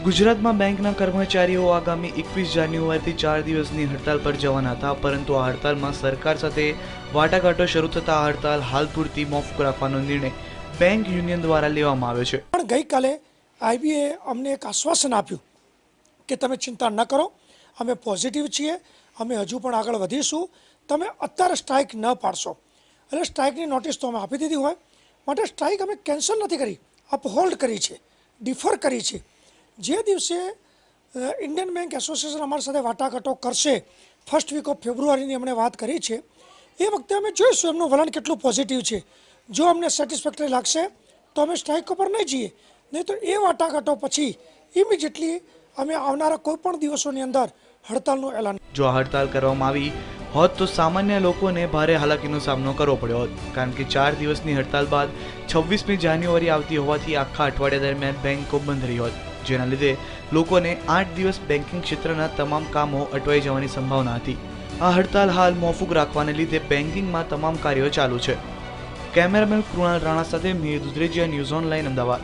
ગુજરાતમાં બેંકના કર્મચારીઓ આગામી 21 જાન્યુઆરીથી 4 દિવસની હડતાલ પર જવાના હતા, પરંતુ આ હડતાલમાં સરકાર સાથે વાટાઘાટો શરૂ થતા આ હડતાલ હાલ પૂરતી મોકૂફ રાખવાનો નિર્ણય બેંક યુનિયન દ્વારા લેવામાં આવ્યો છે। પણ ગઈકાલે આઈબીએ અમને એક આશ્વાસન આપ્યું કે તમે ચિંતા ન કરો, અમે પોઝિટિવ છીએ, અમે હજુ પણ આગળ વધીશું, તમે અત્યારે સ્ટ્રાઇક ન પાડશો। એટલે સ્ટ્રાઇકની નોટિસ તો અમે આપી દીધી હોય, માટે સ્ટ્રાઇક અમે કેન્સલ નથી કરી, અપહોલ્ડ કરી છે, ડિફર કરી છે। જે દિવસે ઇન્ડિયન બેંક એસોસિએશન અમારી સાથે વાટાઘાટો કરશે, ફર્સ્ટ વીક ઓફ ફેબ્રુઆરીની અમને વાત કરી છે, એ વખતે અમે જોઈશું એમનું વલણ કેટલું પોઝિટિવ છે। જો અમને સેટિસ્ફેક્ટરી લાગશે તો અમે સ્ટ્રાઇક ઉપર નહીં જઈએ, નહીં તો એ વાટાઘાટો પછી ઇમિડિયેટલી અમે આવનારા કોઈ પણ દિવસોની અંદર હડતાલનું એલાન। જો આ હડતાલ કરવામાં આવી હોત તો સામાન્ય લોકોને ભારે હાલાકીનો સામનો કરવો પડ્યો હોત, કારણ કે 4 દિવસની હડતાલ બાદ 26મી જાન્યુઆરી આવતી હોવાથી આખા અઠવાડિયા દરમિયાન બેંકો બંધ રહી હોત, જેના લીધે લોકોને 8 દિવસ બેન્કિંગ ક્ષેત્રના તમામ કામો અટવાઈ જવાની સંભાવના હતી। આ હડતાલ હાલ મોકૂફ રાખવાને લીધે બેન્કિંગમાં તમામ કાર્યો ચાલુ છે। કેમેરામેન કૃણાલ રાણા સાથે મીર દુધરેજિયા, ન્યૂઝ ઓનલાઈન, અમદાવાદ।